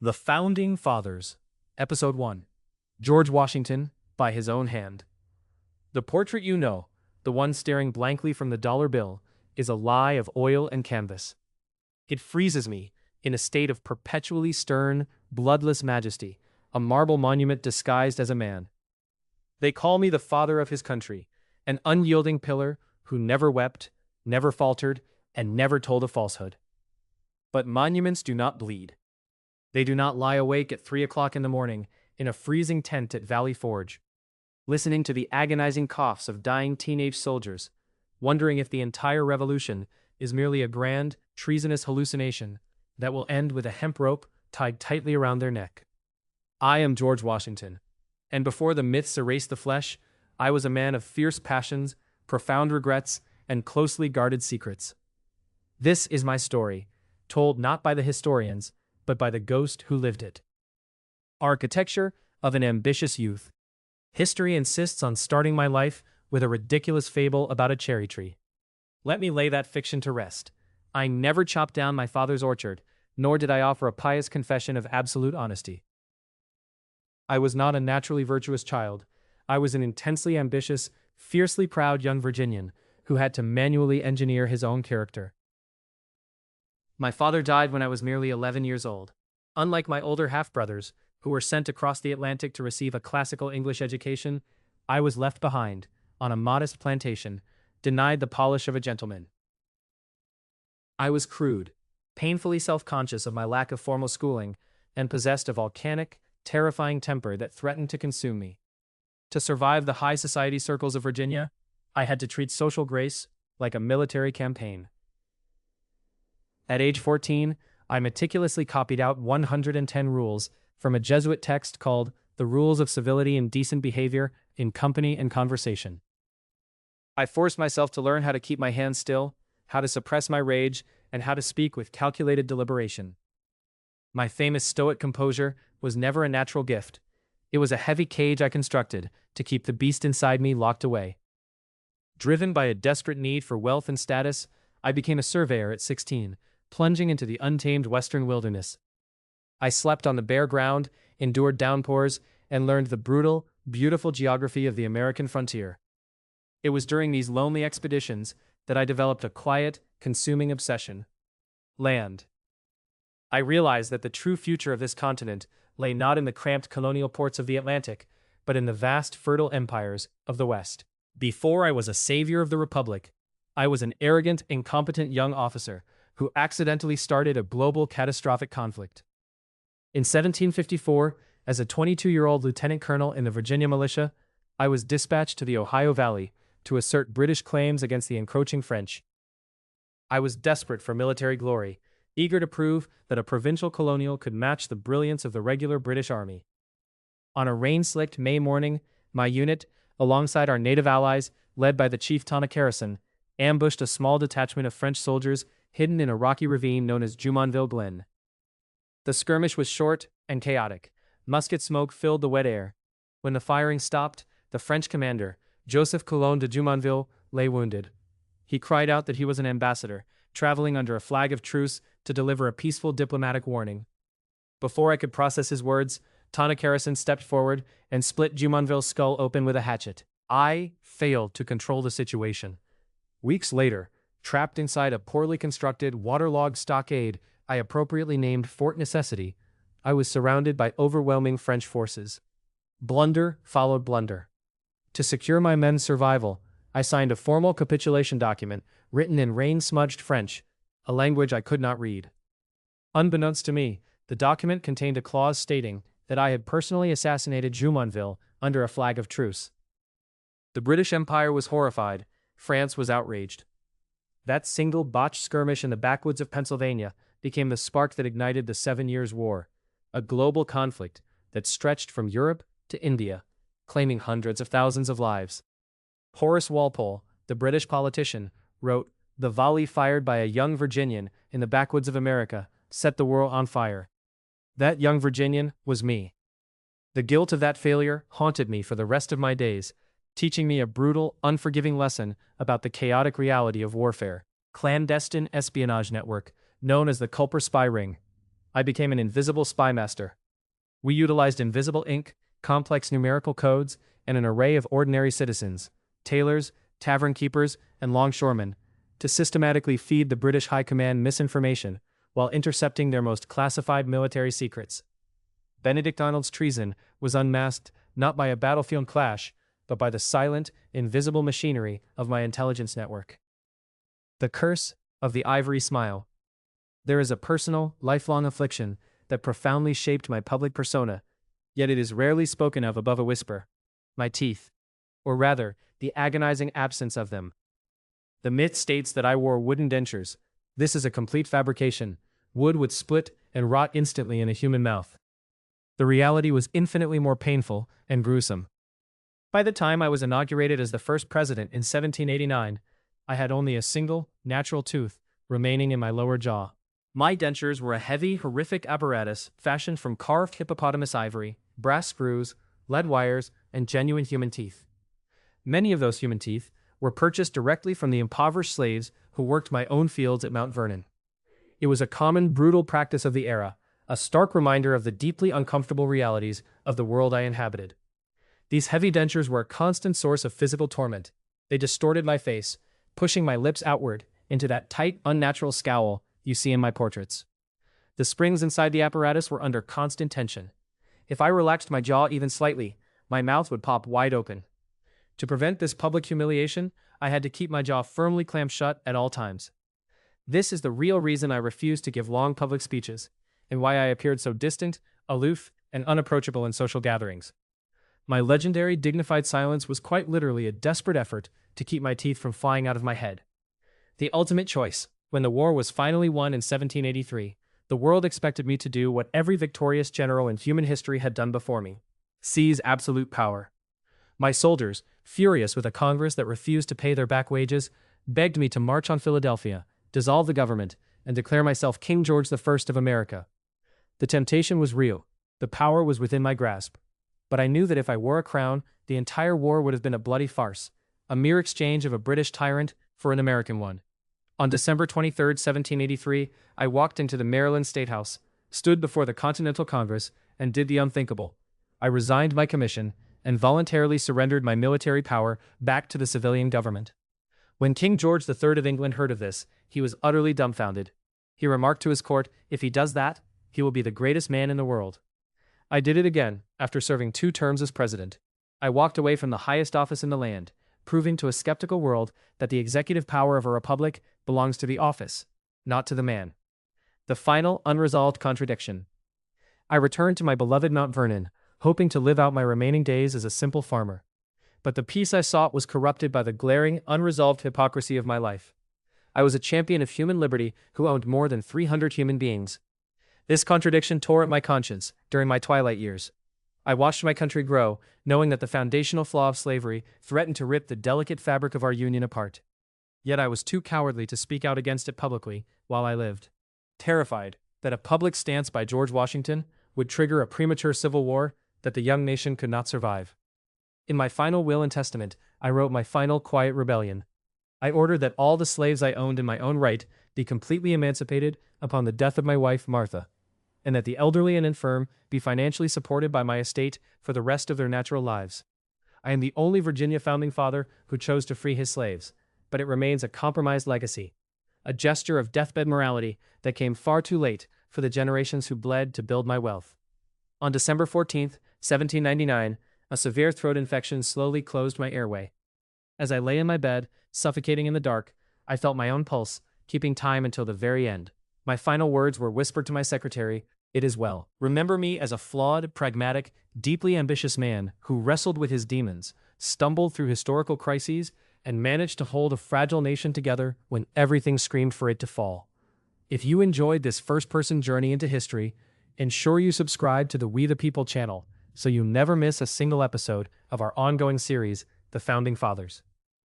The Founding Fathers, Episode 1. George Washington, by his own hand. The portrait you know, the one staring blankly from the dollar bill, is a lie of oil and canvas. It freezes me, in a state of perpetually stern, bloodless majesty, a marble monument disguised as a man. They call me the father of his country, an unyielding pillar who never wept, never faltered, and never told a falsehood. But monuments do not bleed. They do not lie awake at 3 o'clock in the morning in a freezing tent at Valley Forge, listening to the agonizing coughs of dying teenage soldiers, wondering if the entire revolution is merely a grand, treasonous hallucination that will end with a hemp rope tied tightly around their neck. I am George Washington, and before the myths erased the flesh, I was a man of fierce passions, profound regrets, and closely guarded secrets. This is my story, told not by the historians, but by the ghost who lived it. Architecture of an ambitious youth. History insists on starting my life with a ridiculous fable about a cherry tree. Let me lay that fiction to rest. I never chopped down my father's orchard, nor did I offer a pious confession of absolute honesty. I was not a naturally virtuous child. I was an intensely ambitious, fiercely proud young Virginian who had to manually engineer his own character. My father died when I was merely 11 years old. Unlike my older half-brothers, who were sent across the Atlantic to receive a classical English education, I was left behind, on a modest plantation, denied the polish of a gentleman. I was crude, painfully self-conscious of my lack of formal schooling, and possessed a volcanic, terrifying temper that threatened to consume me. To survive the high society circles of Virginia, I had to treat social grace like a military campaign. At age 14, I meticulously copied out 110 rules from a Jesuit text called The Rules of Civility and Decent Behavior in Company and Conversation. I forced myself to learn how to keep my hands still, how to suppress my rage, and how to speak with calculated deliberation. My famous stoic composure was never a natural gift. It was a heavy cage I constructed to keep the beast inside me locked away. Driven by a desperate need for wealth and status, I became a surveyor at 16, plunging into the untamed western wilderness. I slept on the bare ground, endured downpours, and learned the brutal, beautiful geography of the American frontier. It was during these lonely expeditions that I developed a quiet, consuming obsession. Land. I realized that the true future of this continent lay not in the cramped colonial ports of the Atlantic, but in the vast, fertile empires of the West. Before I was a savior of the Republic, I was an arrogant, incompetent young officer who accidentally started a global catastrophic conflict. In 1754, as a 22-year-old lieutenant colonel in the Virginia militia, I was dispatched to the Ohio Valley to assert British claims against the encroaching French. I was desperate for military glory, eager to prove that a provincial colonial could match the brilliance of the regular British army. On a rain-slicked May morning, my unit, alongside our native allies, led by the chief Harrison, ambushed a small detachment of French soldiers hidden in a rocky ravine known as Jumonville Glen. The skirmish was short and chaotic. Musket smoke filled the wet air. When the firing stopped, the French commander, Joseph Coulon de Jumonville, lay wounded. He cried out that he was an ambassador, traveling under a flag of truce to deliver a peaceful diplomatic warning. Before I could process his words, Harrison stepped forward and split Jumonville's skull open with a hatchet. I failed to control the situation. Weeks later, trapped inside a poorly constructed, waterlogged stockade I appropriately named Fort Necessity, I was surrounded by overwhelming French forces. Blunder followed blunder. To secure my men's survival, I signed a formal capitulation document written in rain-smudged French, a language I could not read. Unbeknownst to me, the document contained a clause stating that I had personally assassinated Jumonville under a flag of truce. The British Empire was horrified. France was outraged. That single botched skirmish in the backwoods of Pennsylvania became the spark that ignited the 7 Years' War, a global conflict that stretched from Europe to India, claiming hundreds of thousands of lives. Horace Walpole, the British politician, wrote, "The volley fired by a young Virginian in the backwoods of America set the world on fire." That young Virginian was me. The guilt of that failure haunted me for the rest of my days, teaching me a brutal, unforgiving lesson about the chaotic reality of warfare. Clandestine espionage network, known as the Culper spy ring. I became an invisible spy master. We utilized invisible ink, complex numerical codes, and an array of ordinary citizens, tailors, tavern keepers, and longshoremen, to systematically feed the British High Command misinformation while intercepting their most classified military secrets. Benedict Arnold's treason was unmasked not by a battlefield clash, but by the silent, invisible machinery of my intelligence network. The curse of the ivory smile. There is a personal, lifelong affliction that profoundly shaped my public persona, yet it is rarely spoken of above a whisper. My teeth. Or rather, the agonizing absence of them. The myth states that I wore wooden dentures. This is a complete fabrication. Wood would split and rot instantly in a human mouth. The reality was infinitely more painful and gruesome. By the time I was inaugurated as the first president in 1789, I had only a single, natural tooth remaining in my lower jaw. My dentures were a heavy, horrific apparatus fashioned from carved hippopotamus ivory, brass screws, lead wires, and genuine human teeth. Many of those human teeth were purchased directly from the impoverished slaves who worked my own fields at Mount Vernon. It was a common, brutal practice of the era, a stark reminder of the deeply uncomfortable realities of the world I inhabited. These heavy dentures were a constant source of physical torment. They distorted my face, pushing my lips outward into that tight, unnatural scowl you see in my portraits. The springs inside the apparatus were under constant tension. If I relaxed my jaw even slightly, my mouth would pop wide open. To prevent this public humiliation, I had to keep my jaw firmly clamped shut at all times. This is the real reason I refused to give long public speeches, and why I appeared so distant, aloof, and unapproachable in social gatherings. My legendary dignified silence was quite literally a desperate effort to keep my teeth from flying out of my head. The ultimate choice. When the war was finally won in 1783, the world expected me to do what every victorious general in human history had done before me: seize absolute power. My soldiers, furious with a Congress that refused to pay their back wages, begged me to march on Philadelphia, dissolve the government, and declare myself King George I of America. The temptation was real. The power was within my grasp. But I knew that if I wore a crown, the entire war would have been a bloody farce, a mere exchange of a British tyrant for an American one. On December 23, 1783, I walked into the Maryland State House, stood before the Continental Congress, and did the unthinkable. I resigned my commission and voluntarily surrendered my military power back to the civilian government. When King George III of England heard of this, he was utterly dumbfounded. He remarked to his court, "If he does that, he will be the greatest man in the world." I did it again, after serving 2 terms as president. I walked away from the highest office in the land, proving to a skeptical world that the executive power of a republic belongs to the office, not to the man. The final, unresolved contradiction. I returned to my beloved Mount Vernon, hoping to live out my remaining days as a simple farmer. But the peace I sought was corrupted by the glaring, unresolved hypocrisy of my life. I was a champion of human liberty who owned more than 300 human beings. This contradiction tore at my conscience during my twilight years. I watched my country grow, knowing that the foundational flaw of slavery threatened to rip the delicate fabric of our union apart. Yet I was too cowardly to speak out against it publicly while I lived, terrified that a public stance by George Washington would trigger a premature civil war that the young nation could not survive. In my final will and testament, I wrote my final quiet rebellion. I ordered that all the slaves I owned in my own right be completely emancipated upon the death of my wife, Martha, and that the elderly and infirm be financially supported by my estate for the rest of their natural lives. I am the only Virginia founding father who chose to free his slaves, but it remains a compromised legacy, a gesture of deathbed morality that came far too late for the generations who bled to build my wealth. On December 14, 1799, a severe throat infection slowly closed my airway. As I lay in my bed, suffocating in the dark, I felt my own pulse, keeping time until the very end. My final words were whispered to my secretary, "It is well. Remember me as a flawed, pragmatic, deeply ambitious man who wrestled with his demons, stumbled through historical crises, and managed to hold a fragile nation together when everything screamed for it to fall." If you enjoyed this first-person journey into history, ensure you subscribe to the We the People channel so you never miss a single episode of our ongoing series, The Founding Fathers.